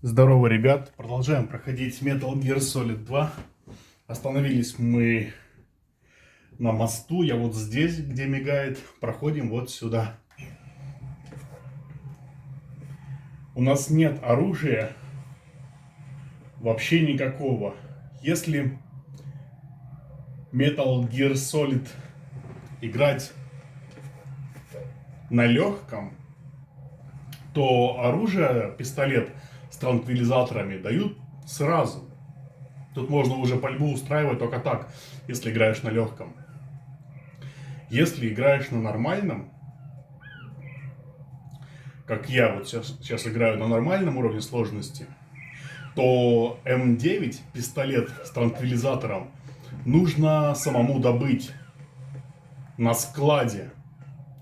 Здорово, ребят! Продолжаем проходить Metal Gear Solid 2. Остановились мы на мосту. Я вот здесь, где мигает. Проходим вот сюда. У нас нет оружия. Вообще никакого. Если Metal Gear Solid играть на легком, то оружие, пистолет с транквилизаторами дают сразу. Тут можно уже пальбу устраивать только так, если играешь на легком. Если играешь на нормальном, как я вот сейчас играю на нормальном уровне сложности, то М9, пистолет с транквилизатором, нужно самому добыть на складе.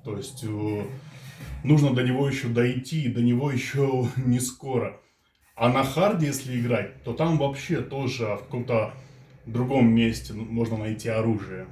То есть нужно до него еще дойти, до него еще не скоро. А на харде, если играть, то там вообще тоже в каком-то другом месте можно найти оружие.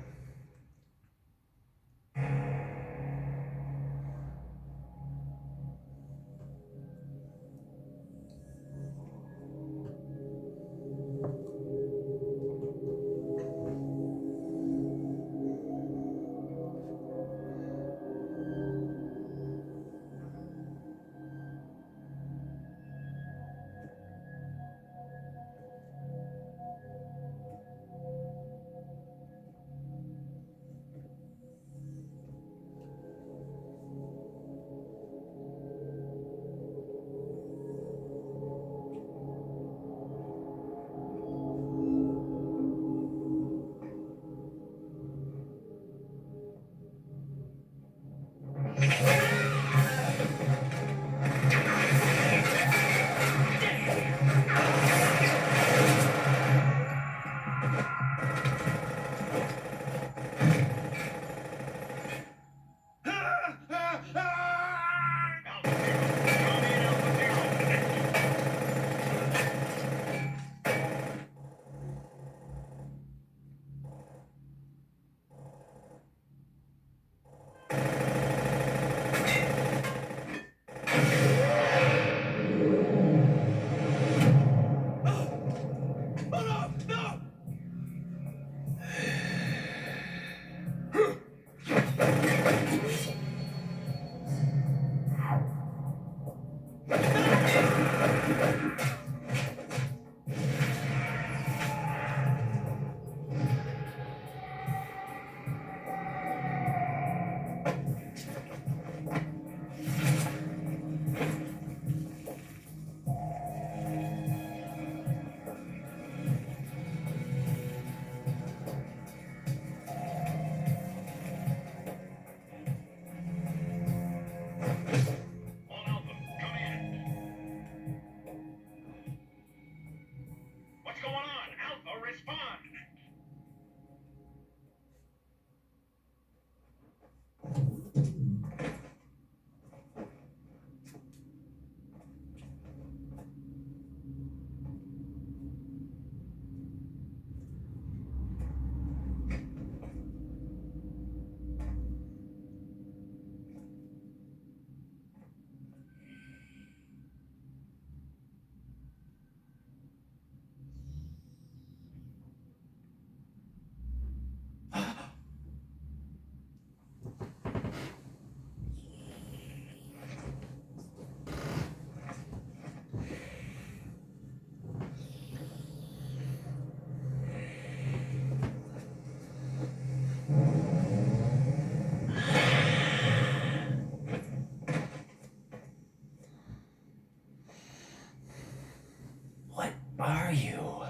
What are you?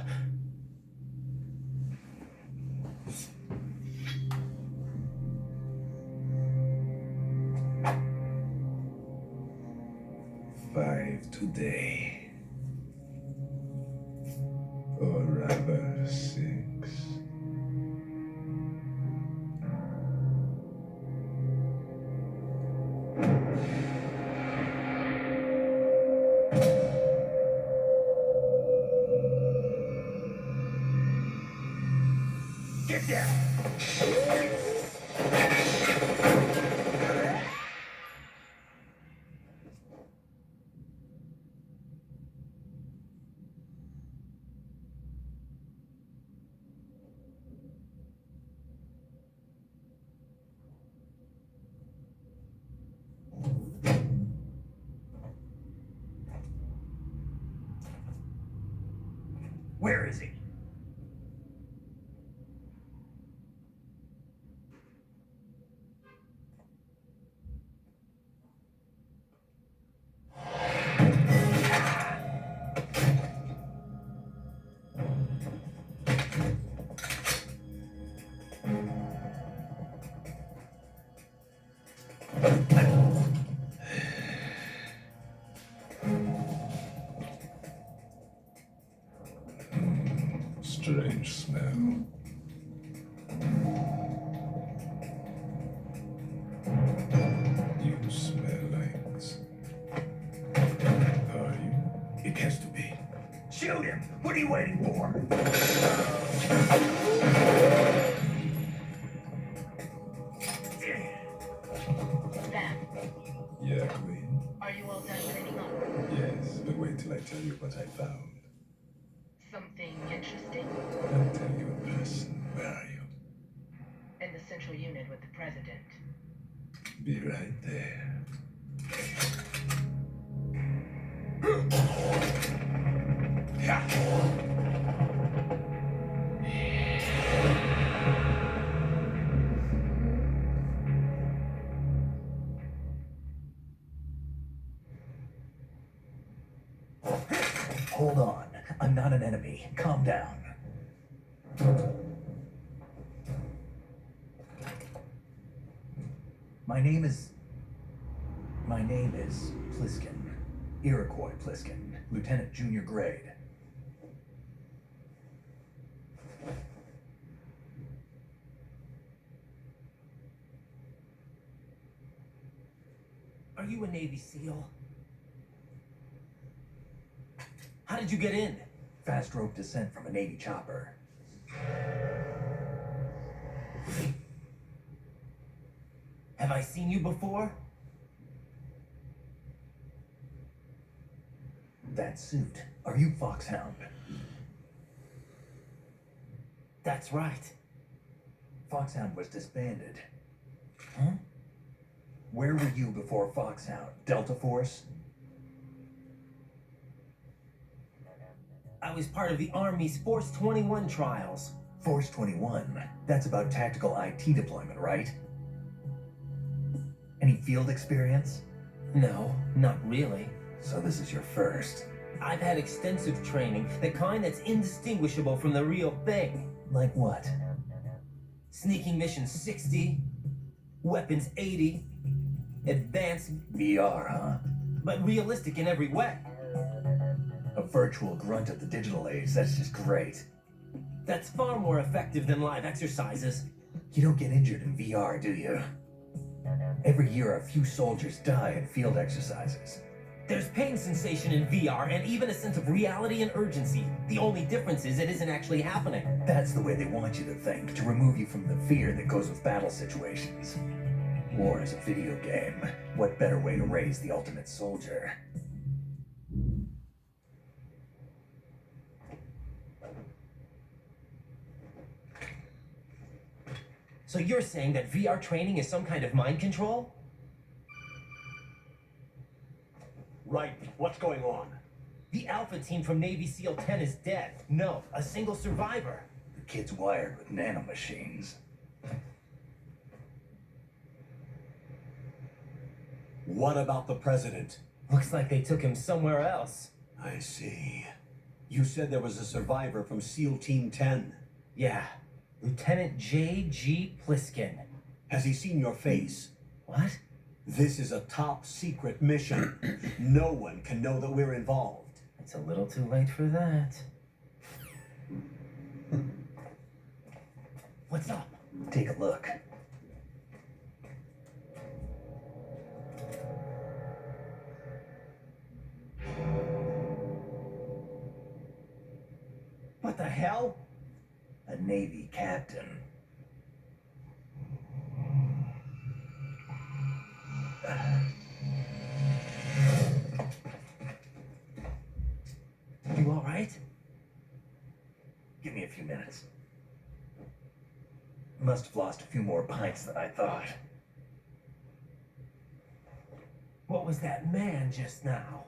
Five today. Or rather, six. Get down! Where is he? Strange smell. You smell like... Are you? It has to be. Shoot him! What are you waiting for? Sam, Yeah, Queen? are you all done cleaning up? Yes, but wait till I tell you what I found. Something interesting? I'll tell you in person. Where are you? In the central unit with the president. Be right there. Hold on. I'm not an enemy. Calm down. My name is Pliskin. Iroquois Pliskin. Lieutenant Junior Grade. Are you a Navy SEAL? How did you get in? Fast rope descent from a Navy chopper. Have I seen you before? That suit. Are you Foxhound? That's right. Foxhound was disbanded. Huh? Where were you before Foxhound? Delta Force? I was part of the Army's Force 21 trials. Force 21. That's about tactical IT deployment, right? Any field experience? No, not really. So this is your first. I've had extensive training, the kind that's indistinguishable from the real thing. Like what? Sneaking mission 60, weapons 80, advanced, VR, huh? but realistic in every way. A virtual grunt of the digital age. That's just great. That's far more effective than live exercises. You don't get injured in VR, do you? Every year, a few soldiers die in field exercises. There's pain sensation in VR and even a sense of reality and urgency. The only difference is it isn't actually happening. That's the way they want you to think, to remove you from the fear that goes with battle situations. War is a video game. What better way to raise the ultimate soldier? So you're saying that VR training is some kind of mind control? Right. What's going on? The Alpha team from Navy SEAL 10 is dead. No, a single survivor. The kid's wired with nanomachines. What about the president? Looks like they took him somewhere else. I see. You said there was a survivor from SEAL Team 10. Yeah, Lieutenant J.G. Pliskin. Has he seen your face? What? This is a top secret mission. No one can know that we're involved. It's a little too late for that. What's up? Take a look. What the hell? A Navy captain. You all right? Give me a few minutes. Must have lost a few more pints than I thought. What was that man just now?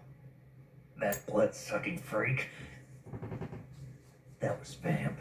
That blood-sucking freak. That was Vamp.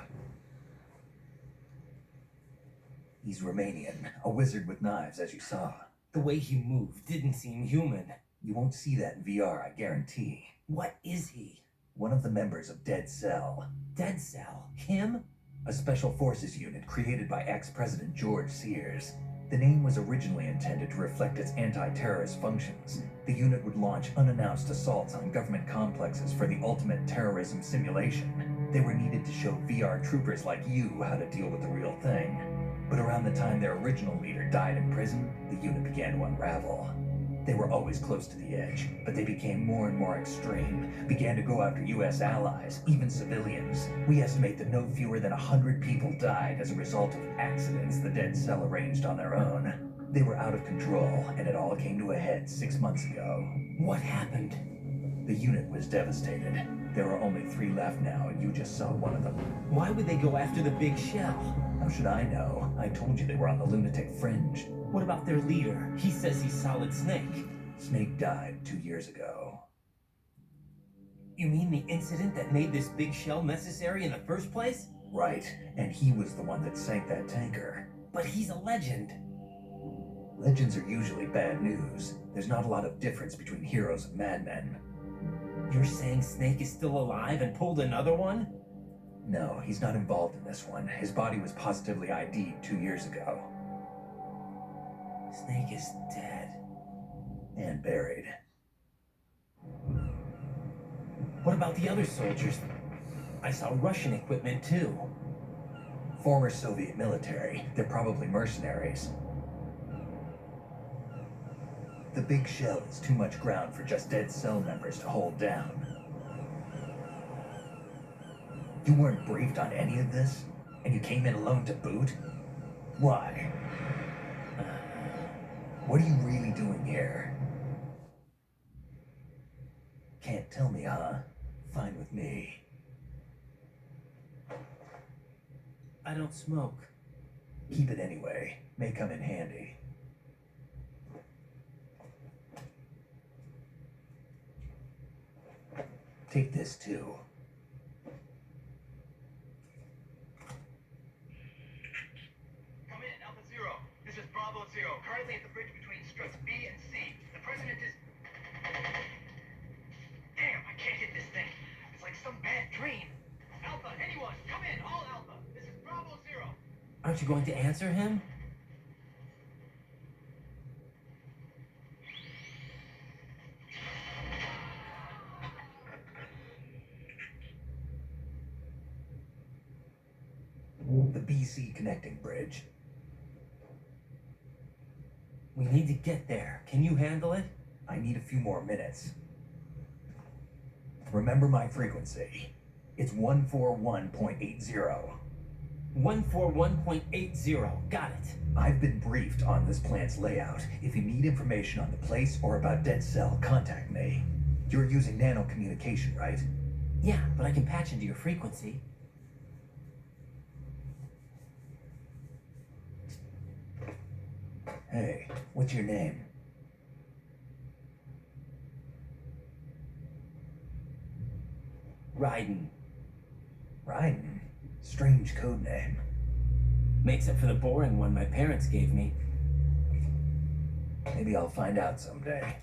He's Romanian, a wizard with knives, as you saw. The way he moved didn't seem human. You won't see that in VR, I guarantee. What is he? One of the members of Dead Cell. Dead Cell? Him? A special forces unit created by ex-President George Sears. The name was originally intended to reflect its anti-terrorist functions. The unit would launch unannounced assaults on government complexes for the ultimate terrorism simulation. They were needed to show VR troopers like you how to deal with the real thing. But around the time their original leader died in prison, the unit began to unravel. They were always close to the edge, but they became more and more extreme, began to go after US allies, even civilians. We estimate that no fewer than 100 people died as a result of accidents the Dead Cell arranged on their own. They were out of control, and it all came to a head 6 months ago. What happened? The unit was devastated. There are only 3 left now, and you just saw one of them. Why would they go after the big shell? How should I know? I told you they were on the lunatic fringe. What about their leader? He says he's Solid Snake. Snake died 2 years ago. You mean the incident that made this big shell necessary in the first place? Right, and he was the one that sank that tanker. But he's a legend. Legends are usually bad news. There's not a lot of difference between heroes and madmen. You're saying Snake is still alive and pulled another one? No, he's not involved in this one. His body was positively ID'd 2 years ago. Snake is dead. And buried. What about the other soldiers? I saw Russian equipment too. Former Soviet military. They're probably mercenaries. The big shell is too much ground for just Dead Cell members to hold down. You weren't briefed on any of this? And you came in alone to boot? Why? What are you really doing here? Can't tell me, huh? Fine with me. I don't smoke. Keep it anyway. May come in handy. Take this too. Come in, Alpha Zero. This is Bravo Zero, currently at the bridge between struts B and C. The president is... Damn, I can't hit this thing. It's like some bad dream. Alpha, anyone, come in, all Alpha. This is Bravo Zero. Aren't you going to answer him? The BC connecting bridge. We need to get there. Can you handle it? I need a few more minutes. Remember my frequency. It's 141.80. 141.80. Got it. I've been briefed on this plant's layout. If you need information on the place or about Dead Cell, contact me. You're using nano communication, right? Yeah, but I can patch into your frequency. Hey, what's your name? Raiden. Raiden. Strange code name. Makes up for the boring one my parents gave me. Maybe I'll find out someday.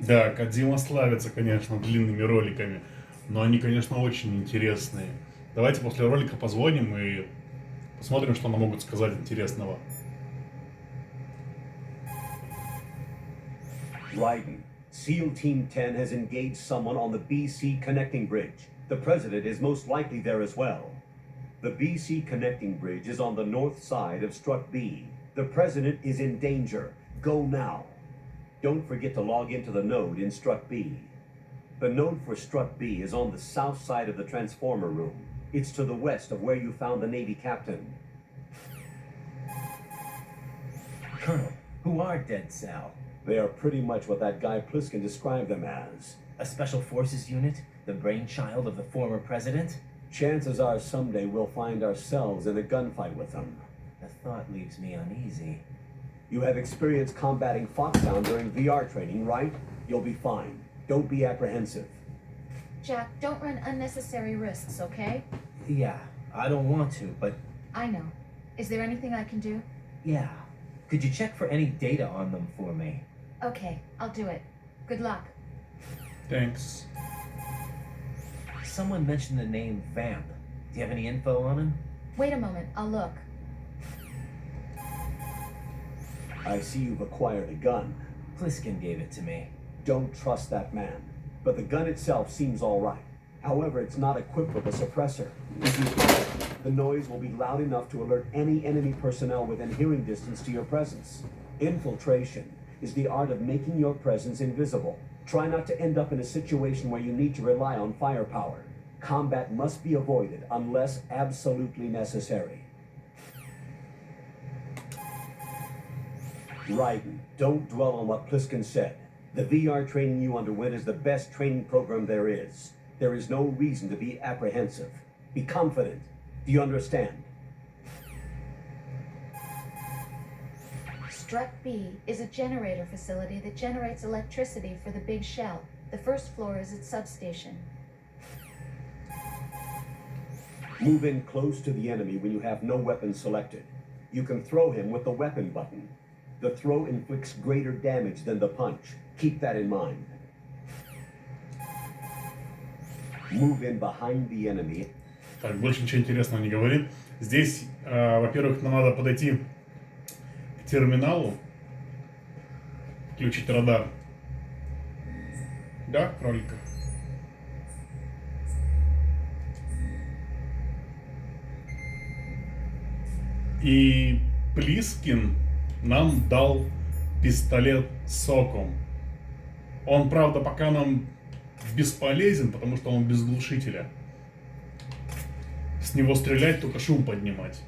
Да, Кодзима славится, конечно, длинными роликами, но они, конечно, очень интересные. Давайте после ролика позвоним и посмотрим, что нам могут сказать интересного. Raiden, SEAL Team 10 has engaged someone on the BC connecting bridge. The president is most likely there as well. The BC connecting bridge is on the north side of Strut B. The president is in danger. Go now. Don't forget to log into the node in Strut B. The node for Strut B is on the south side of the transformer room. It's to the west of where you found the Navy captain. Colonel, who are Dead Cell? They are pretty much what that guy Pliskin described them as. A special forces unit? The brainchild of the former president? Chances are someday we'll find ourselves in a gunfight with them. The thought leaves me uneasy. You have experience combating Foxhound during VR training, right? You'll be fine. Don't be apprehensive. Jack, don't run unnecessary risks, okay? Yeah, I don't want to, but I know. Is there anything I can do? yeah. Could you check for any data on them for me? Okay, I'll do it. Good luck. Thanks. Someone mentioned the name Vamp. Do you have any info on him? Wait a moment, I'll look. I see you've acquired a gun. Pliskin gave it to me. Don't trust that man. But the gun itself seems all right. However, it's not equipped with a suppressor. If you fire, the noise will be loud enough to alert any enemy personnel within hearing distance to your presence. Infiltration is the art of making your presence invisible. Try not to end up in a situation where you need to rely on firepower. Combat must be avoided unless absolutely necessary. Raiden, don't dwell on what Pliskin said. The VR training you underwent is the best training program there is. There is no reason to be apprehensive. Be confident. Do you understand? Struck B is a generator facility that generates electricity for the big shell. The first floor is its substation. Move in close to the enemy when you have no weapon selected. You can throw him with the weapon button. The throw inflicts greater damage than the punch. Keep that in mind. Move in behind the enemy. Так, больше ничего интересного не говорит. Здесь, во-первых, нам надо подойти к терминалу, включить радар. Да, кролика? И Плискин нам дал пистолет с соком. Он, правда, пока нам бесполезен, потому что он без глушителя. С него стрелять, только шум поднимать.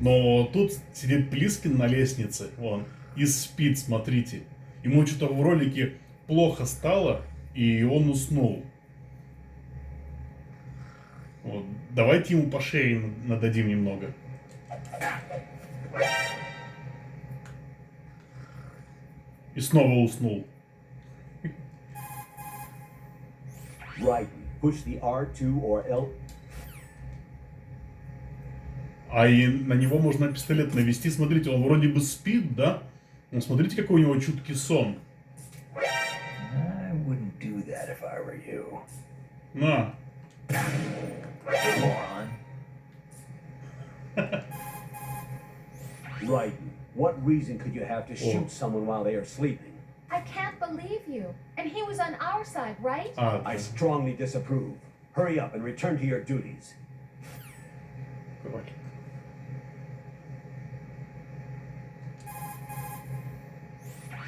Но тут сидит Плискин на лестнице, вон, и спит, смотрите. Ему что-то в ролике плохо стало, и он уснул. Вот. Давайте ему по шее нададим немного. И снова уснул. Right. Push the R2 or L. А и на него можно пистолет навести. Смотрите, он вроде бы спит, да? Но смотрите, какой у него чуткий сон. I wouldn't do that if I were you. На. Moron. Right. What reason could you have to shoot someone while they are sleeping? I can't believe you. And he was on our side, right? I strongly disapprove. Hurry up and return to your duties.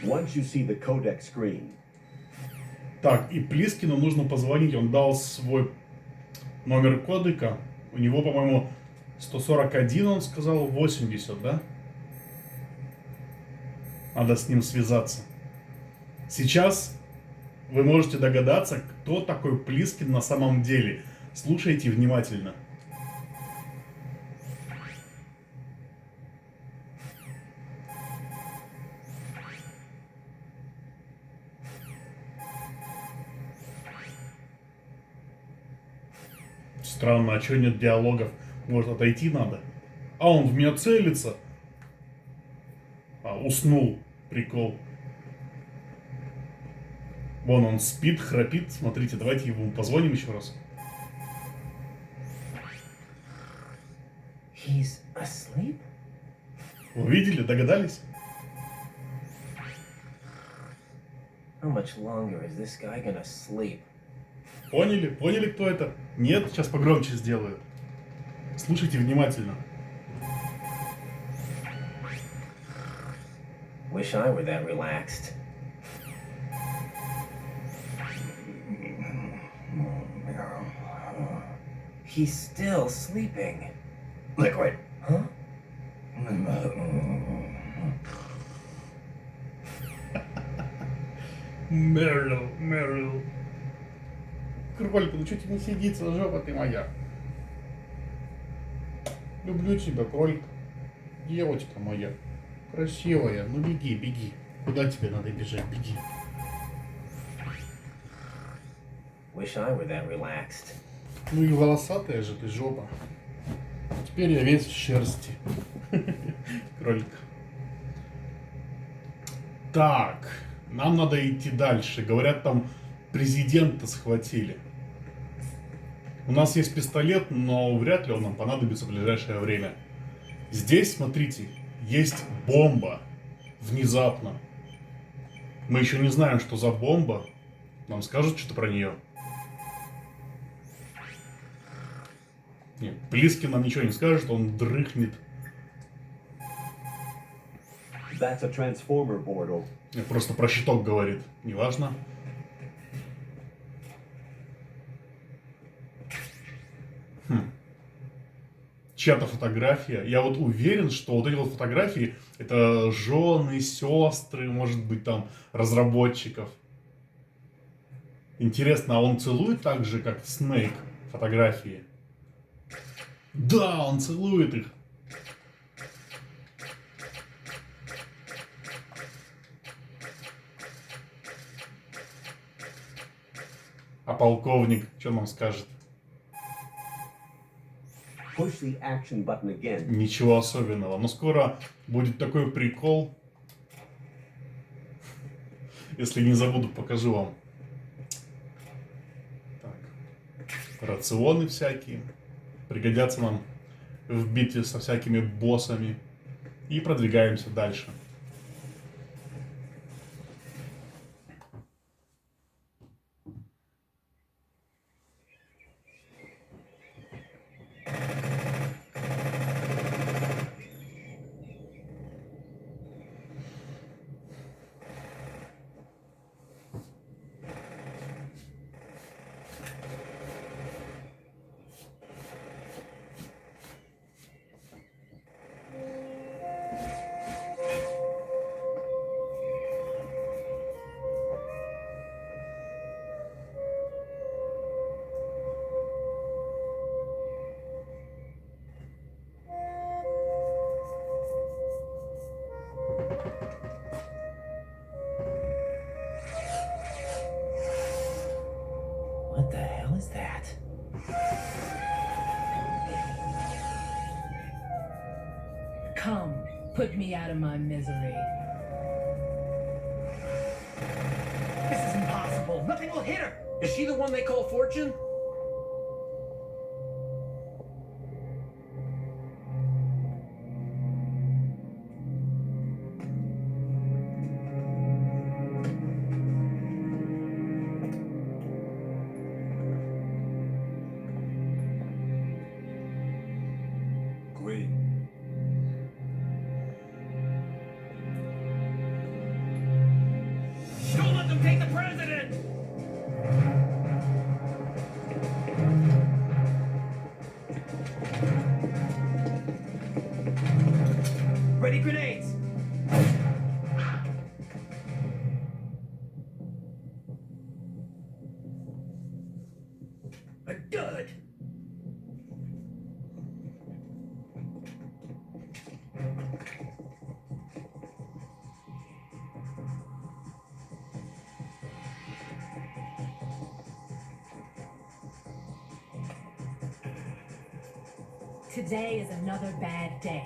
Once you see the codec screen. Так, и Плискину нужно позвонить. Он дал свой номер кодека. У него, по-моему, 141, он сказал, 80, да? Надо с ним связаться. Сейчас вы можете догадаться, кто такой Плискин на самом деле. Слушайте внимательно. Странно, а что нет диалогов? Может, отойти надо? А, он в меня целится. А, уснул. Прикол. Вон он спит, храпит. Смотрите, давайте ему позвоним еще раз. He's asleep? Вы видели? Догадались? How much longer is this guy gonna sleep? Поняли? Поняли, кто это? Нет? Сейчас погромче сделаю. Слушайте внимательно. Wish I were that relaxed. He's still sleeping. Liquid. Huh? Мерил. Кролька, ну что тебе не сидится, жопа ты моя? Люблю тебя, кролик. Девочка моя. Красивая. Ну беги, беги. Куда тебе надо бежать? Беги. Wish I were that relaxed. Ну и волосатая же ты жопа. Теперь я весь в шерсти. Кролик. Так, нам надо идти дальше. Говорят, там президента схватили. У нас есть пистолет, но вряд ли он нам понадобится в ближайшее время. Здесь, смотрите, есть бомба. Внезапно. Мы еще не знаем, что за бомба. Нам скажут что-то про нее. Нет, Плискин нам ничего не скажет, он дрыхнет. That's a transformer, Bordo. Просто про щиток говорит. Неважно. Чья-то фотография. Я вот уверен, что вот эти вот фотографии это жены, сестры, может быть там разработчиков. Интересно, а он целует так же, как Снейк фотографии? Да, он целует их. А полковник что нам скажет? Push the action button again. Ничего особенного. Но скоро будет такой прикол. Если не забуду, покажу вам. Так. Рационы всякие. Пригодятся нам в битве со всякими боссами. И продвигаемся дальше. What the hell is that? Come, put me out of my misery. This is impossible. Nothing will hit her. Is she the one they call Fortune? Queen. Don't let them take the president! Ready grenades! Good. Today is another bad day.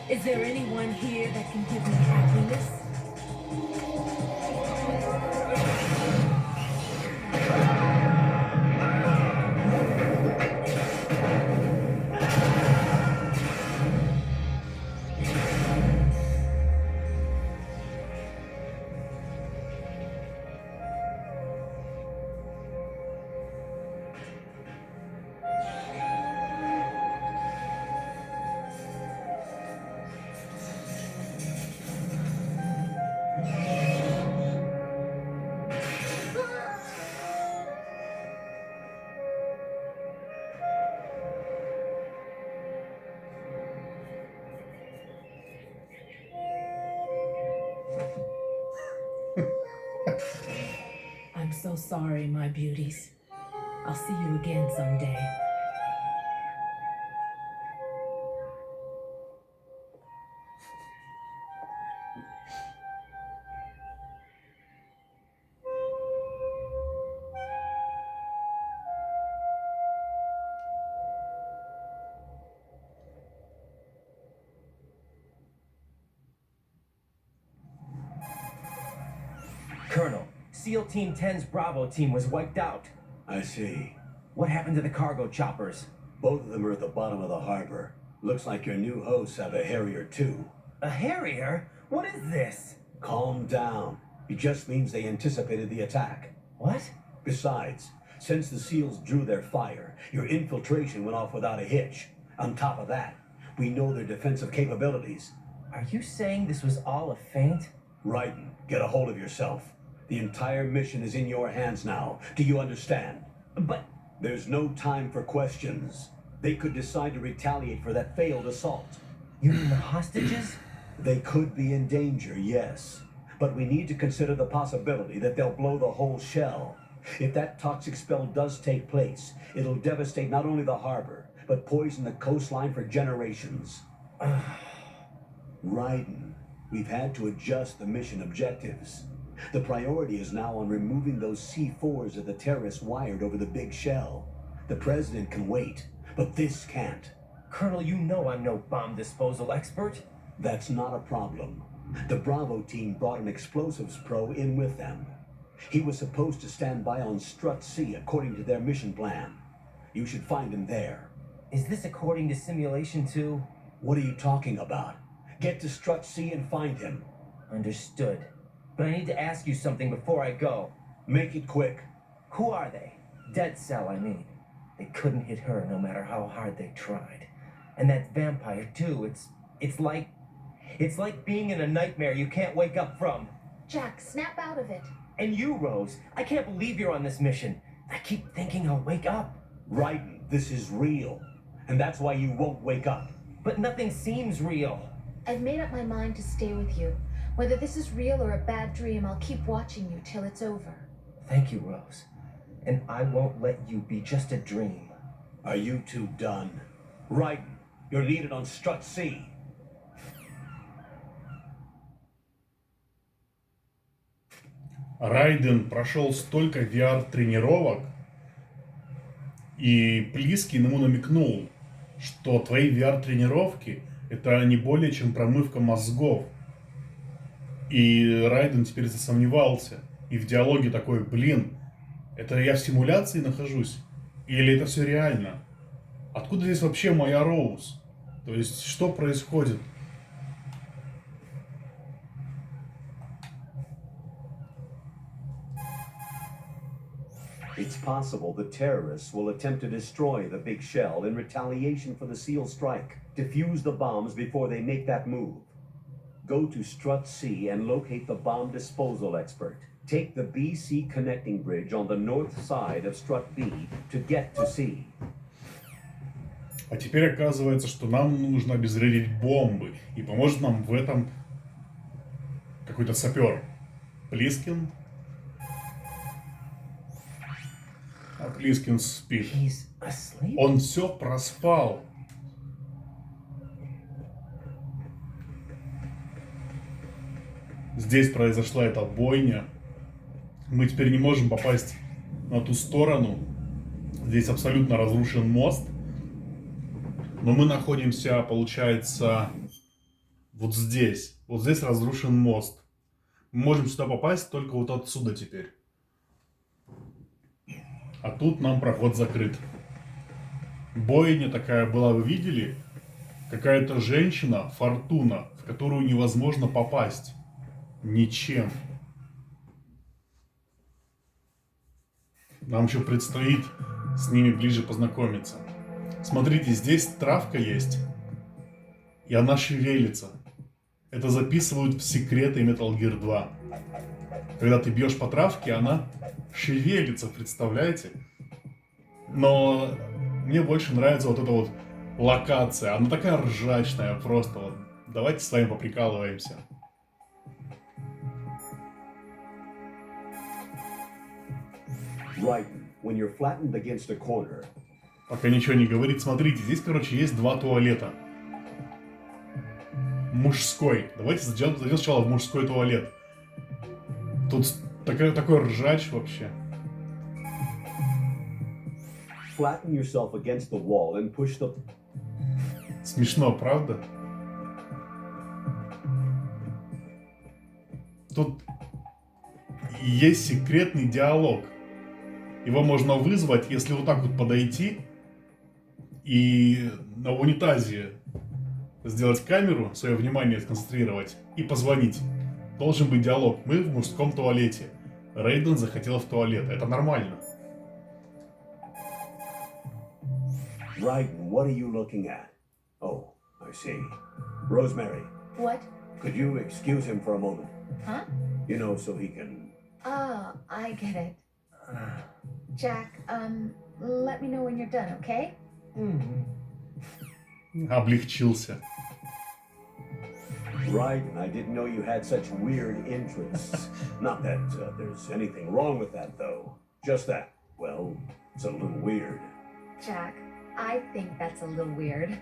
Is there anyone here that can give me happiness? I'm so sorry, my beauties. I'll see you again someday. Colonel, SEAL Team 10's Bravo team was wiped out. I see. What happened to the cargo choppers? Both of them are at the bottom of the harbor. Looks like your new hosts have a Harrier too. A Harrier? What is this? Calm down. It just means they anticipated the attack. What? Besides, since the SEALs drew their fire, your infiltration went off without a hitch. On top of that, we know their defensive capabilities. Are you saying this was all a feint? Raiden, get a hold of yourself. The entire mission is in your hands now. Do you understand? But There's no time for questions. They could decide to retaliate for that failed assault. you mean the hostages? They could be in danger, yes. But we need to consider the possibility that they'll blow the whole shell. If that toxic spell does take place, it'll devastate not only the harbor, but poison the coastline for generations. Raiden, we've had to adjust the mission objectives. The priority is now on removing those C4s that the terrorists wired over the big shell. The president can wait, but this can't. Colonel, you know I'm no bomb disposal expert. That's not a problem. The Bravo team brought an explosives pro in with them. He was supposed to stand by on Strut C according to their mission plan. You should find him there. Is this according to Simulation 2? What are you talking about? Get to Strut C and find him. Understood. But I need to ask you something before I go. Make it quick. Who are they? Dead Cell, I mean. They couldn't hit her no matter how hard they tried. And that vampire, too, it's like being in a nightmare you can't wake up from. Jack, snap out of it. And you, Rose, I can't believe you're on this mission. I keep thinking I'll wake up. Raiden, this is real. And that's why you won't wake up. But nothing seems real. I've made up my mind to stay with you. Whether this is real or a bad dream, I'll keep watching you till it's over. Thank you, Rose. And I won't let you be just a dream. Are you two done? Raiden, you're needed on Strut C. Райден прошел столько VR-тренировок, и Плискин ему намекнул, что твои VR-тренировки — это не более чем промывка мозгов. И Райден теперь засомневался. И в диалоге такой: блин, это я в симуляции нахожусь? Или это все реально? Откуда здесь вообще моя Роуз? То есть, что происходит? It's possible the terrorists will attempt to destroy the big shell in retaliation for the SEAL strike. Defuse the bombs before they make that move. Go to Strut C and locate the bomb disposal expert. Take the BC connecting bridge on the north side of Strut B to get to C. А теперь оказывается, что нам нужно обезвредить бомбы. И поможет нам в этом какой-то сапер. Плискин. А Плискин спит. He's asleep? Он все проспал. Здесь произошла эта бойня. Мы теперь не можем попасть на ту сторону. Здесь абсолютно разрушен мост. Но мы находимся, получается, вот здесь. Вот здесь разрушен мост. Мы можем сюда попасть только вот отсюда теперь. А тут нам проход закрыт. Бойня такая была, вы видели? Какая-то женщина, Фортуна, в которую невозможно попасть. Ничем. Нам еще предстоит с ними ближе познакомиться. Смотрите, здесь травка есть. И она шевелится. Это записывают в секреты Metal Gear 2. Когда ты бьешь по травке, она шевелится, представляете? Но мне больше нравится вот эта вот локация. Она такая ржачная просто. Вот. Давайте с вами поприкалываемся. Raiden, when you're flattened against a corner. Пока ничего не говорит, смотрите, здесь, короче, есть два туалета. Мужской. Давайте зайдем сначала в мужской туалет. Тут такой ржач вообще. Flatten yourself against the wall and push the... Смешно, правда? Тут есть секретный диалог. Его можно вызвать, если вот так вот подойти и на унитазе сделать камеру, свое внимание сконцентрировать и позвонить. Должен быть диалог. Мы в мужском туалете. Рейден захотел в туалет. Это нормально. Raiden, what are you looking at? Oh, I see. Rosemary, What? could you excuse him for a moment? Huh? You know, so he can... Oh, I get it. Jack, let me know when you're done, okay? Облегчился. Raiden, I didn't know you had such weird interests. Not that there's anything wrong with that, though. Just that, well, it's a little weird. Jack, I think that's a little weird.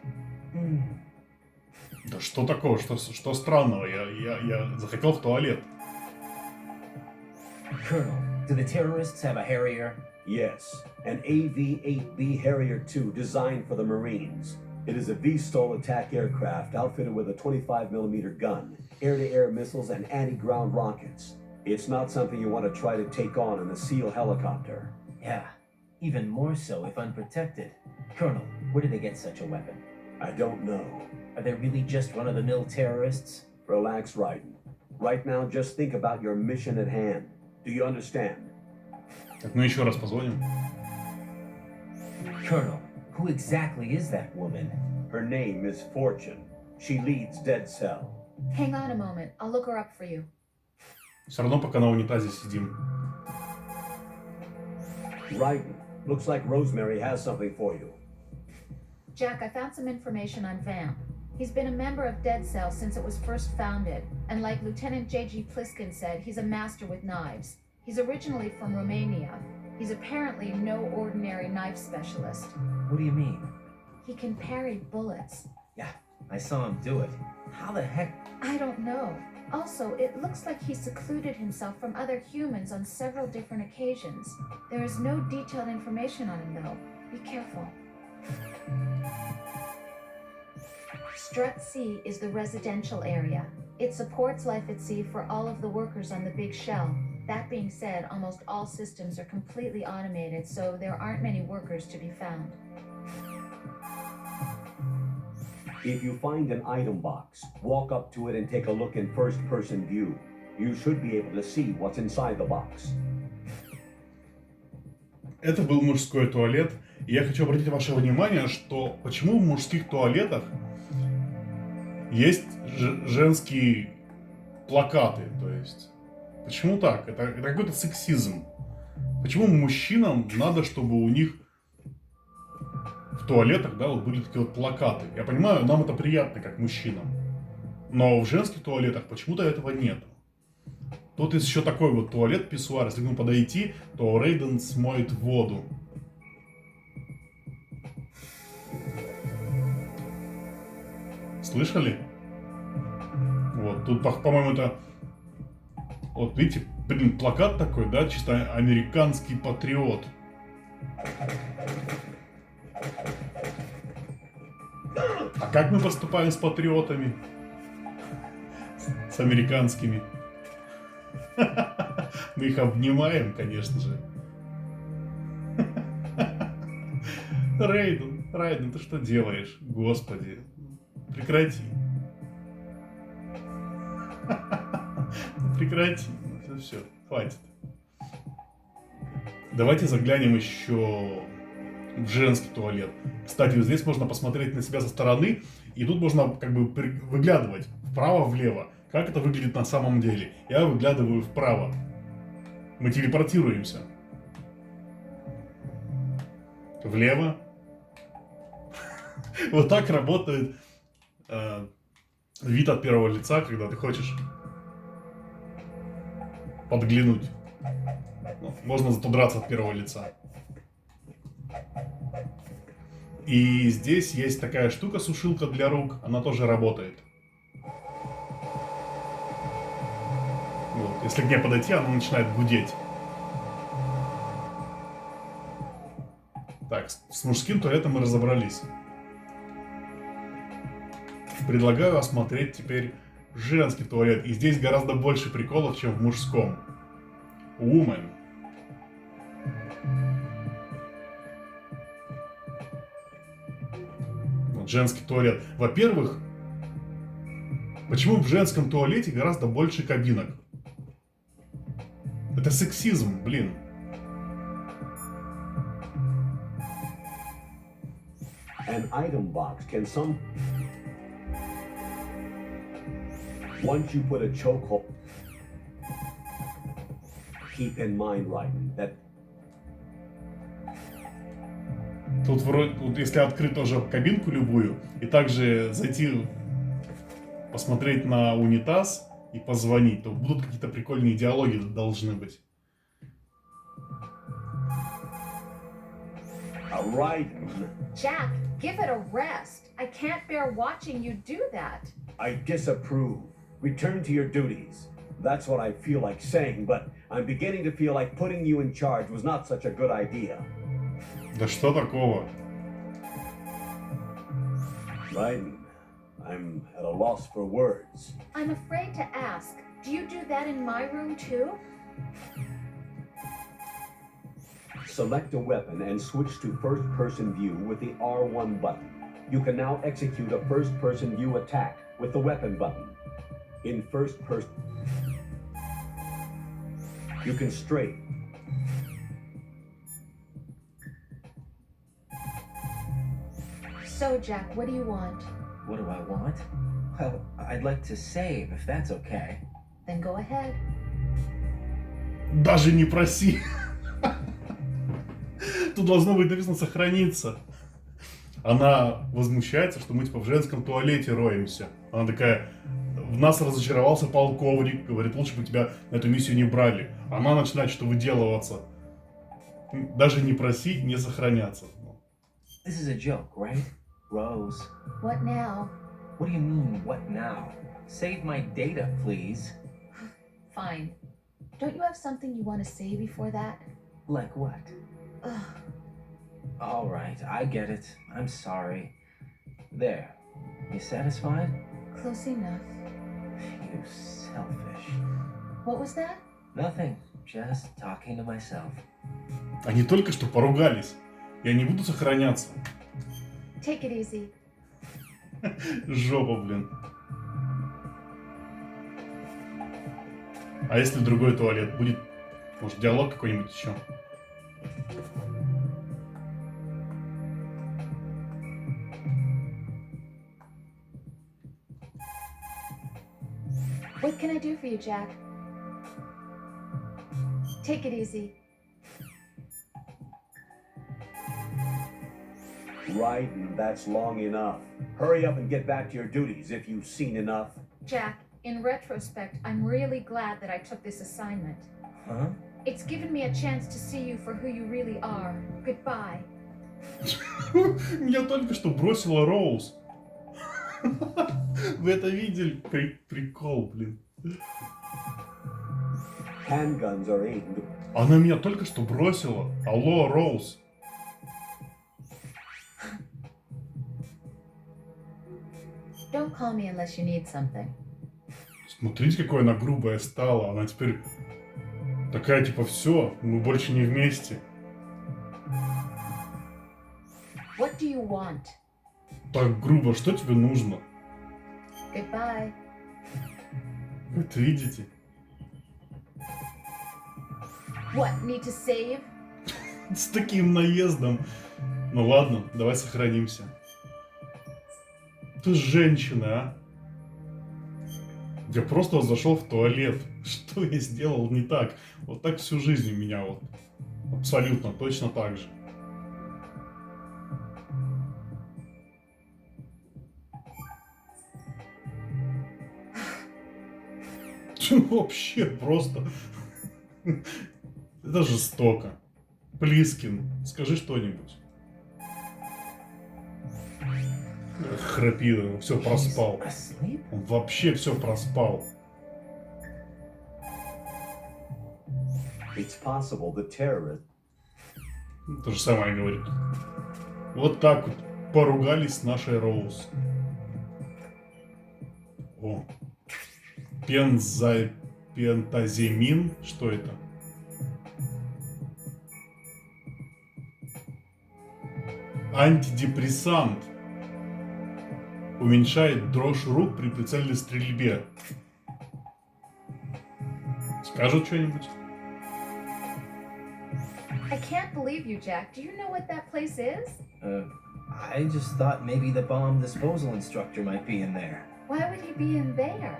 Да что такого? Что странного? Я захотел в туалет. Colonel, do the terrorists have a Harrier? Yes, an AV-8B Harrier II designed for the Marines. It is a V-STOL attack aircraft outfitted with a 25mm gun, air-to-air missiles, and anti-ground rockets. It's not something you want to try to take on in a SEAL helicopter. Yeah, even more so if unprotected. Colonel, where did they get such a weapon? I don't know. Are they really just run-of-the-mill terrorists? Relax, Raiden. Right now, just think about your mission at hand. Do you understand? Так, ну еще раз позвоним. Colonel, who exactly is that woman? Her name is Fortune. She leads Dead Cell. Hang on a moment. I'll look her up for you. Все равно пока на унитазе сидим. Raiden, looks like Rosemary has something for you. Jack, I found some information on Vamp. He's been a member of Dead Cell since it was first founded, and like Lieutenant J.G. Pliskin said, he's a master with knives. He's originally from Romania. He's apparently no ordinary knife specialist. What do you mean? He can parry bullets. Yeah, I saw him do it. How the heck? I don't know. Also, it looks like he secluded himself from other humans on several different occasions. There is no detailed information on him, though. Be careful. Strut C is the residential area. It supports life at sea for all of the workers on the big shell. That being said, almost all systems are completely automated, so there aren't many workers to be found. If you find an item box, walk up to it and take a look in first-person view. You should be able to see what's inside the box. Это был мужской туалет. И я хочу обратить ваше внимание, что почему в мужских туалетах есть женские плакаты. То есть, почему так? Это какой-то сексизм. Почему мужчинам надо, чтобы у них в туалетах, да, вот были такие вот плакаты? Я понимаю, нам это приятно, как мужчинам. Но в женских туалетах почему-то этого нет. Тут есть еще такой вот туалет-писсуар. Если к нему подойти, то Рейден смоет воду. Слышали? Вот, тут, по-моему, это... Вот, видите, блин, плакат такой, да, чисто американский патриот. А как мы поступаем с патриотами? С американскими? Мы их обнимаем, конечно же. Рейден, ты что делаешь? Господи, прекрати. Прекрати. Все, хватит. Давайте заглянем еще в женский туалет. Кстати, вот здесь можно посмотреть на себя со стороны, и тут можно как бы выглядывать вправо-влево. Как это выглядит на самом деле? Я выглядываю вправо. Мы телепортируемся. Влево. Вот так работает вид от первого лица, когда ты хочешь подглянуть. Можно зато драться от первого лица. И здесь есть такая штука, сушилка для рук, она тоже работает. Вот. Если к ней подойти, она начинает гудеть. Так, с мужским туалетом мы разобрались. Предлагаю осмотреть теперь женский туалет. И здесь гораздо больше приколов, чем в мужском. Woman. Вот женский туалет. Во-первых, почему в женском туалете гораздо больше кабинок? Это сексизм, блин. An item box can some... Once you put a chokehold... Keep in mind, Raiden, that... Тут вроде, вот если открыть тоже кабинку любую, и также зайти посмотреть на унитаз и позвонить, то будут какие-то прикольные диалоги должны быть. Raiden, Jack, give it a rest. I can't bear watching you do that. I disapprove. Return to your duties. That's what I feel like saying, but I'm beginning to feel like putting you in charge was not such a good idea. Да что такого? Raiden, I'm at a loss for words. I'm afraid to ask. Do you do that in my room too? Select a weapon and switch to first-person view with the R1 button. You can now execute a first-person view attack with the weapon button. In first person, you can straight. So, Jack, what do you want? What do I want? Well, I'd like to save, if that's okay. Then go ahead. Даже не проси. Тут должно быть написано «сохраниться». Она возмущается, что мы типа в женском туалете роемся. Она такая: в нас разочаровался полковник, говорит, лучше бы тебя на эту миссию не брали. Она начинает что-то выделываться. Даже не проси, не сохраняться. This is a joke, right? Rose. What now? What do you mean, what now? Save my data, please. Fine. Don't you have something you want to say before that? Like what? Ugh. All right, I get it. I'm sorry. There. You satisfied? Close enough. You selfish. What was that? Nothing. Just talking to myself. Они только что поругались. Я не буду сохраняться. Take it easy. Жопа, блин. А если другой туалет? Будет, может, диалог какой-нибудь еще? What can I do for you, Jack? Take it easy. Raiden, that's long enough. Hurry up and get back to your duties if you've seen enough. Jack, in retrospect, I'm really glad that I took this assignment. Huh? It's given me a chance to see you for who you really are. Goodbye. Меня только что бросила Роуз. Вы это видели? Прикол, блин. Handguns are aimed. Она меня только что бросила. Алло, Роуз. Don't call me unless you need something. Смотрите, какой она грубая стала. Она теперь такая, типа, все, мы больше не вместе. What do you want? Так грубо, что тебе нужно? Goodbye. Вы это видите? What, need to save? С таким наездом. Ну ладно, давай сохранимся. Ты женщина, а? Я просто зашел в туалет. Что я сделал не так? Вот так всю жизнь у меня вот. Абсолютно, точно так же. Вообще просто. Это жестоко. Плискин, скажи что-нибудь. Храпит, все проспал. Asleep? Он вообще все проспал. It's possible the terrorist То же самое говорит. Вот так вот поругались с нашей Роуз. О. Пентаземин? Что это? Антидепрессант. Уменьшает дрожь рук при прицельной стрельбе. Скажут что-нибудь? I can't believe you, Jack. Do you know what that place is? I just thought maybe the bomb disposal instructor might be in there. Why would he be in there?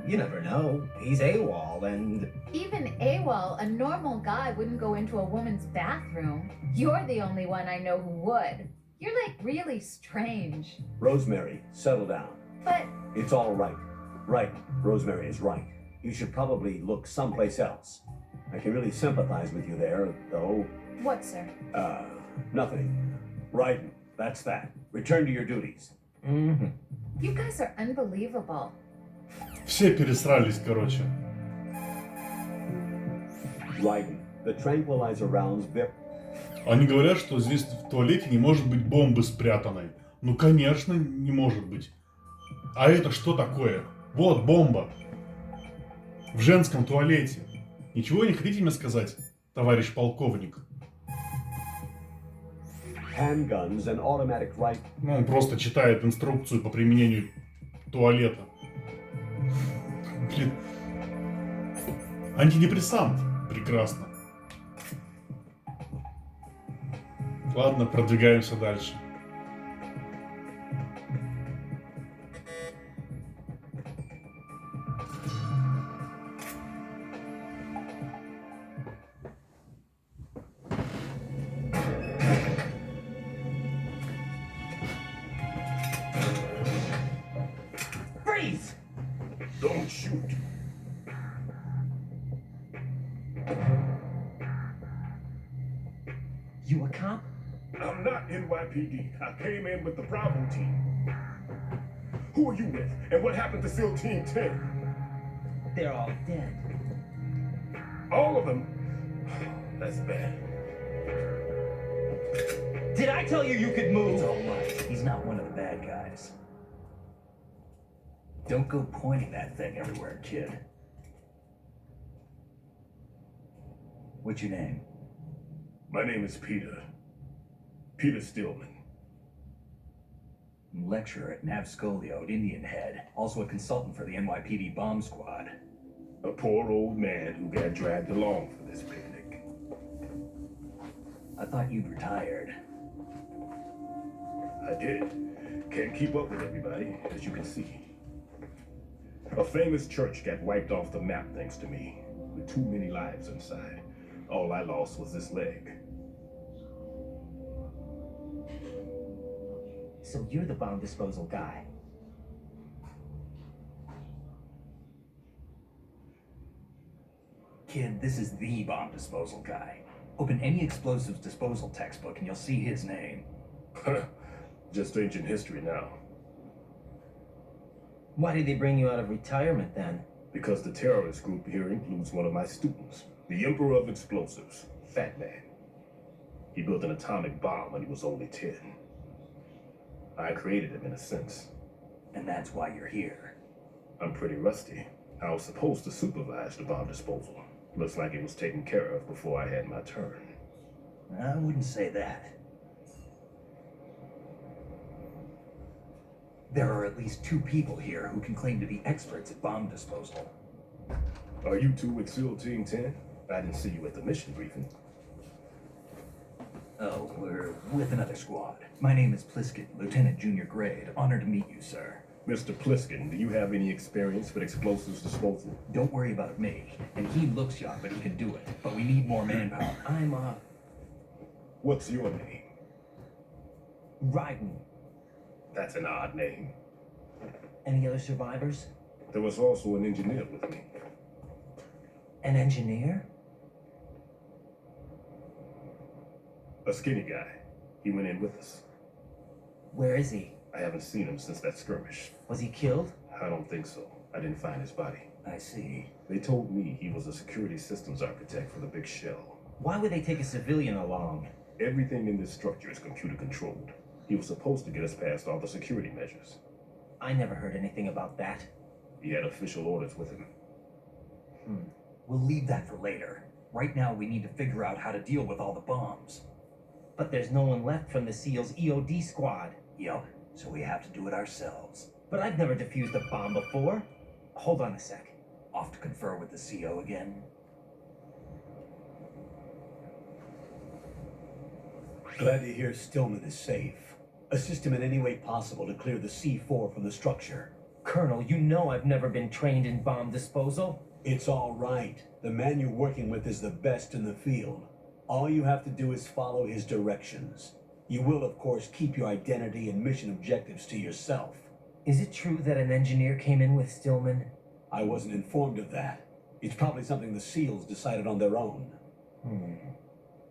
You never know. He's AWOL and... Even AWOL, a normal guy wouldn't go into a woman's bathroom. You're the only one I know who would. You're like really strange. Rosemary, settle down. But It's all right. Right, Rosemary is right. You should probably look someplace else. I can really sympathize with you there, though. what, sir? Nothing. Right, that's that. Return to your duties. Mm-hmm. You guys are unbelievable. Все пересрались, короче. Raiden, the tranquilizer rounds Они говорят, что здесь в туалете не может быть бомбы спрятанной. Ну, конечно, не может быть. А это что такое? Вот бомба. В женском туалете. Ничего не хотите мне сказать, товарищ полковник? handguns and automatic rifles. Ну, он просто читает инструкцию по применению туалета. Блин. Антидепрессант. Прекрасно. Ладно, продвигаемся дальше. Freeze! Don't shoot. You a cop? I'm not NYPD. I came in with the Bravo team. Who are you with? And what happened to SEAL Team 10? They're all dead. All of them? That's bad. Did I tell you could It's move? all right. He's not one of the bad guys. Don't go pointing that thing everywhere, kid. What's your name? My name is Peter. Peter Stillman. Lecturer at Navscolio at Indian Head. Also a consultant for the NYPD bomb squad. A poor old man who got dragged along for this picnic. I thought you'd retired. I did. Can't keep up with everybody, as you can see. A famous church got wiped off the map thanks to me, with too many lives inside. All I lost was this leg. So you're the bomb disposal guy. Kid, this is the bomb disposal guy. Open any explosives disposal textbook and you'll see his name. Just ancient history now. Why did they bring you out of retirement then? Because the terrorist group here includes one of my students, the Emperor of Explosives, Fat Man. He built an atomic bomb when he was only 10. I created him in a sense. And that's why you're here. I'm pretty rusty. I was supposed to supervise the bomb disposal. Looks like it was taken care of before I had my turn. I wouldn't say that. There are at least 2 people here who can claim to be experts at bomb disposal. Are you two with SEAL Team 10? I didn't see you at the mission briefing. Oh, we're with another squad. My name is Pliskin, Lieutenant Junior Grade. Honored to meet you, sir. Mr. Pliskin, do you have any experience with explosives disposal? Don't worry about me. And he looks young, but he can do it. But we need more manpower. I'm, What's your name? Raiden. That's an odd name. Any other survivors? There was also an engineer with me. An engineer? A skinny guy. He went in with us. Where is he? I haven't seen him since that skirmish. Was he killed? I don't think so. I didn't find his body. I see. They told me he was a security systems architect for the big shell. Why would they take a civilian along? Everything in this structure is computer controlled. He was supposed to get us past all the security measures. I never heard anything about that. He had official orders with him. We'll leave that for later. Right now, we need to figure out how to deal with all the bombs. But there's no one left from the SEAL's EOD squad. Yup, so we have to do it ourselves. But I've never defused a bomb before. Hold on a sec. Off to confer with the CO again? Glad to hear Stillman is safe. Assist him in any way possible to clear the C4 from the structure. Colonel, you know I've never been trained in bomb disposal. It's all right. The man you're working with is the best in the field. All you have to do is follow his directions. You will, of course, keep your identity and mission objectives to yourself. Is it true that an engineer came in with Stillman? I wasn't informed of that. It's probably something the SEALs decided on their own.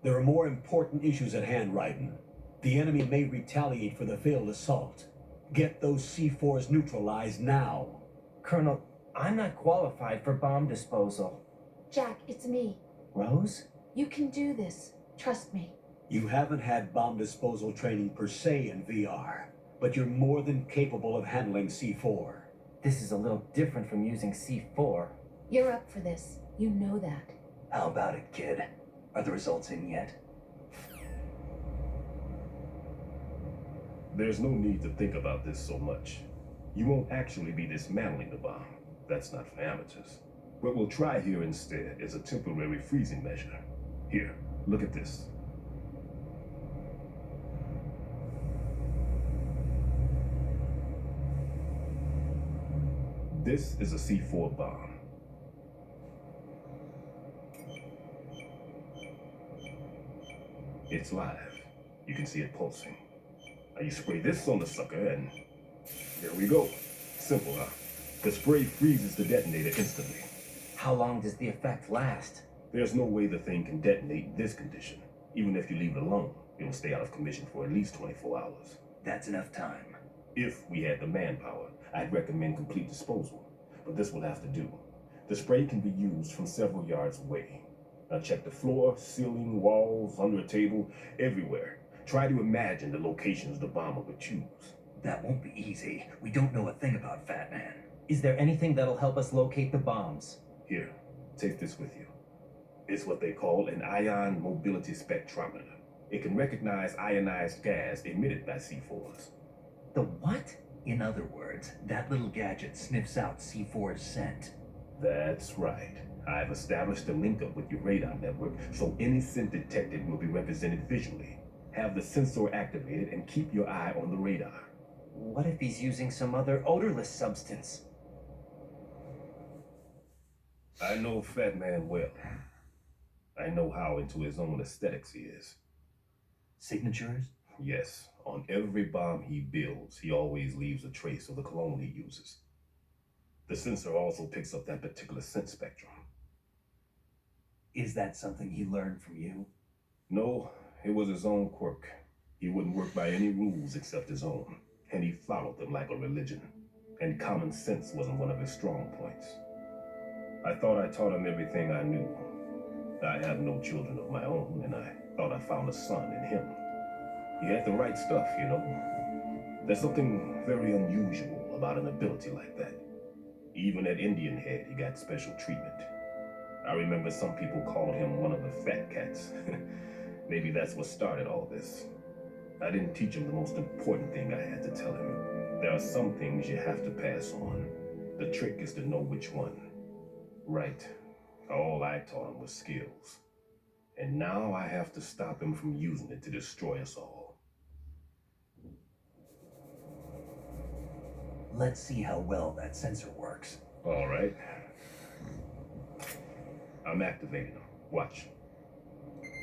There are more important issues at hand, Raiden. The enemy may retaliate for the failed assault. Get those C4s neutralized now. Colonel, I'm not qualified for bomb disposal. Jack, it's me. Rose? You can do this. Trust me. You haven't had bomb disposal training per se in VR, but you're more than capable of handling C4. This is a little different from using C4. You're up for this. You know that. How about it, kid? Are the results in yet? There's no need to think about this so much. You won't actually be dismantling the bomb. That's not for amateurs. What we'll try here instead is a temporary freezing measure. Here, look at this. This is a C4 bomb. It's live. You can see it pulsing. Now you spray this on the sucker and there we go. Simple, huh? The spray freezes the detonator instantly. How long does the effect last? There's no way the thing can detonate in this condition. Even if you leave it alone, it'll stay out of commission for at least 24 hours. That's enough time. If we had the manpower, I'd recommend complete disposal. But this will have to do. The spray can be used from several yards away. Now check the floor, ceiling, walls, under a table, everywhere. Try to imagine the locations the bomber would choose. That won't be easy. We don't know a thing about Fat Man. Is there anything that'll help us locate the bombs? Here, take this with you. It's what they call an ion mobility spectrometer. It can recognize ionized gas emitted by C4s. The what? In other words, that little gadget sniffs out C4's scent. That's right. I've established a link up with your radar network, so any scent detected will be represented visually. Have the sensor activated and keep your eye on the radar. What if he's using some other odorless substance? I know Fat Man well. I know how into his own aesthetics he is. Signatures? Yes, on every bomb he builds, he always leaves a trace of the cologne he uses. The sensor also picks up that particular scent spectrum. Is that something he learned from you? No, it was his own quirk. He wouldn't work by any rules except his own, and he followed them like a religion. And common sense wasn't one of his strong points. I thought I taught him everything I knew. I have no children of my own, and I thought I found a son in him. He had the right stuff, you know. There's something very unusual about an ability like that. Even at Indian Head, he got special treatment. I remember some people called him one of the fat cats. Maybe that's what started all this. I didn't teach him the most important thing I had to tell him. There are some things you have to pass on. The trick is to know which one. Right. All I taught him was skills. And now I have to stop him from using it to destroy us all. Let's see how well that sensor works. All right. I'm activating them. Watch.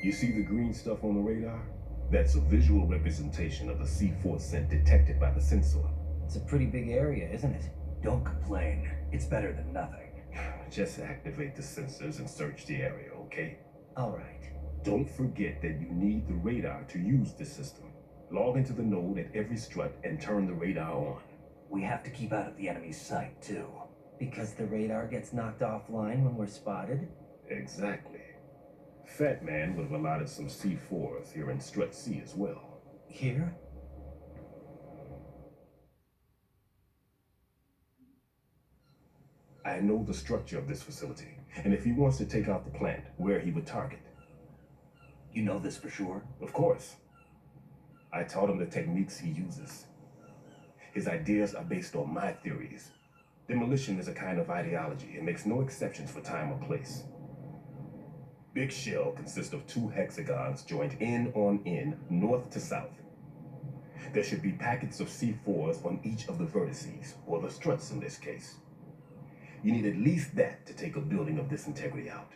You see the green stuff on the radar? That's a visual representation of the C4 scent detected by the sensor. It's a pretty big area, isn't it? Don't complain. It's better than nothing. Just activate the sensors and search the area, okay? All right. Don't forget that you need the radar to use the system. Log into the node at every strut and turn the radar on. We have to keep out of the enemy's sight, too. Because the radar gets knocked offline when we're spotted? Exactly. Fat Man would have allotted some C4s here in Strut C as well. Here? I know the structure of this facility, and if he wants to take out the plant, where he would target. You know this for sure? Of course. I taught him the techniques he uses. His ideas are based on my theories. Demolition is a kind of ideology and makes no exceptions for time or place. Big Shell consists of 2 hexagons joined end on end, north to south. There should be packets of C4s on each of the vertices, or the struts in this case. You need at least that to take a building of this integrity out.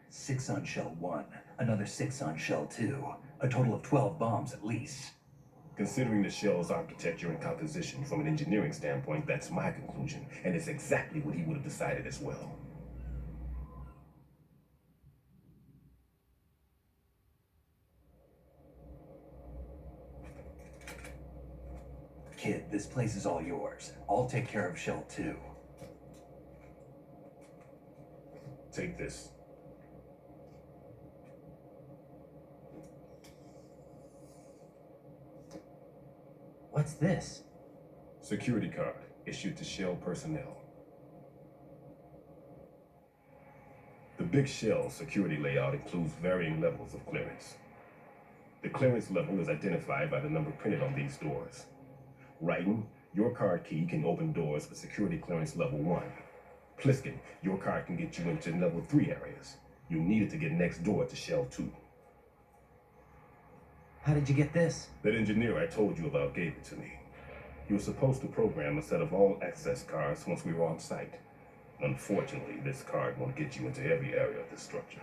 6 on shell 1, another 6 on shell 2. A total of 12 bombs at least. Considering the shell's architecture and composition from an engineering standpoint, that's my conclusion, and it's exactly what he would have decided as well. Kid, this place is all yours. I'll take care of shell 2. Take this. What's this? Security card issued to Shell personnel. The Big Shell security layout includes varying levels of clearance. The clearance level is identified by the number printed on these doors. Raiden, your card key can open doors with security clearance level 1. Pliskin, your card can get you into level 3 areas. You need it to get next door to Shell 2. How did you get this? That engineer I told you about gave it to me. He was supposed to program a set of all access cards once we were on site. Unfortunately, this card won't get you into every area of the structure.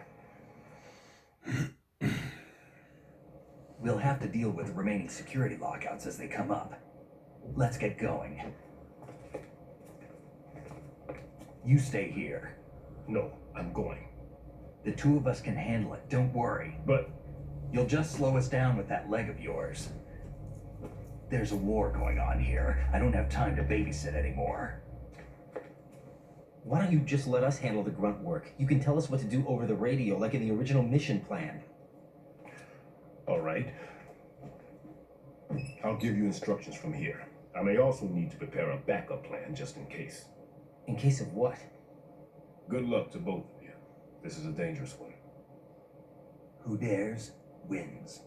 We'll have to deal with the remaining security lockouts as they come up. Let's get going. You stay here. No, I'm going. The 2 of us can handle it, don't worry. But You'll just slow us down with that leg of yours. There's a war going on here. I don't have time to babysit anymore. Why don't you just let us handle the grunt work? You can tell us what to do over the radio, like in the original mission plan. all right. I'll give you instructions from here. I may also need to prepare a backup plan just in case. In case of what? Good luck to both of you. This is a dangerous one. Who dares, wins.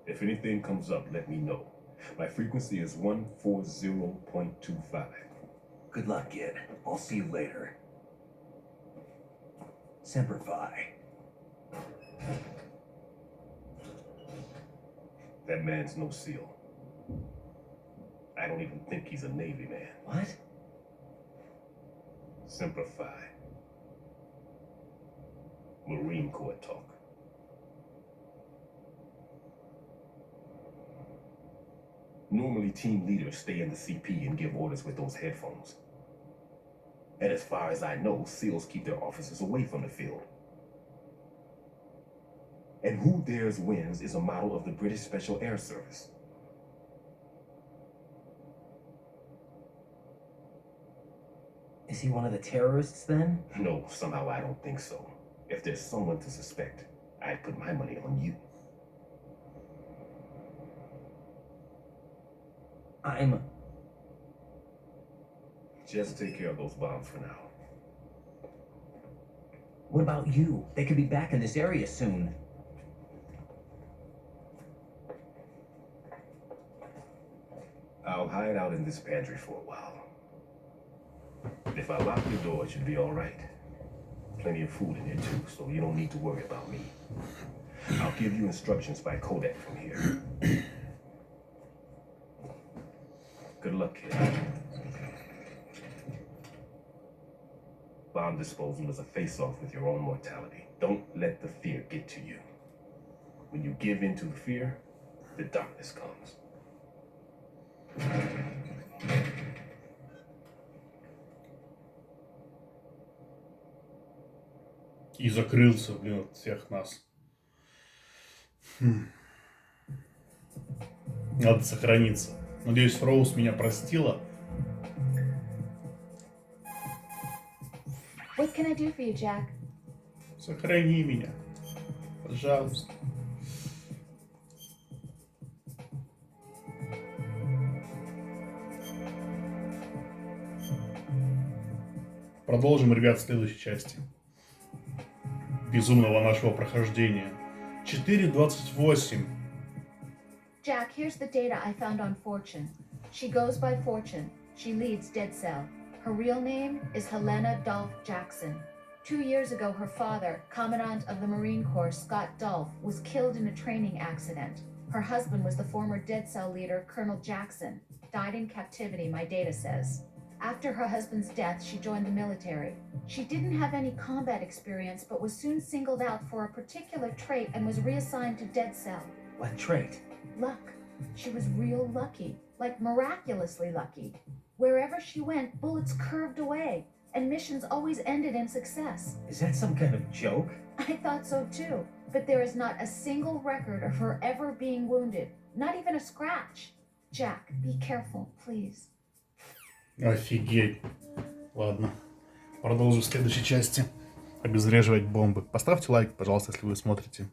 If anything comes up, let me know. My frequency is 140.25. Good luck, kid. I'll see you later. Semper Fi. That man's no SEAL. I don't even think he's a Navy man. What? Semper Fi. Marine Corps talk. Normally, team leaders stay in the CP and give orders with those headphones. And as far as I know, SEALs keep their officers away from the field. And Who Dares Wins is a model of the British Special Air Service. Is he one of the terrorists then? No, somehow I don't think so. If there's someone to suspect, I'd put my money on you. Just take care of those bombs for now. What about you? They could be back in this area soon. I'll hide out in this pantry for a while. If I lock the door, it should be all right. Plenty of food in here too, so you don't need to worry about me. I'll give you instructions by Kodak from here. Good luck, kid. Bomb disposal is a face-off with your own mortality. Don't let the fear get to you. When you give in to the fear, the darkness comes. И закрылся, блин, от всех нас. Надо сохраниться. Надеюсь, Роуз меня простила. What can I do for you, Jack? Сохрани меня. Пожалуйста. Продолжим, ребят, в следующей части безумного нашего прохождения. 4.28. Jack, here's the data I found on Fortune. She goes by Fortune. She leads Dead Cell. Her real name is Helena Dolph Jackson. 2 years ago, her father, Commandant of the Marine Corps Scott Dolph, was killed in a training accident. Her husband was the former Dead Cell leader, Colonel Jackson. Died in captivity, my data says. After her husband's death, she joined the military. She didn't have any combat experience, but was soon singled out for a particular trait and was reassigned to Dead Cell. What trait? Luck. She was real lucky, like miraculously lucky. Wherever she went, bullets curved away, and missions always ended in success. Is that some kind of joke? I thought so too, but there is not a single record of her ever being wounded, not even a scratch. Jack, be careful, please. Офигеть. Ладно. Продолжим в следующей части. Обезвреживать бомбы. Поставьте лайк, пожалуйста, если вы смотрите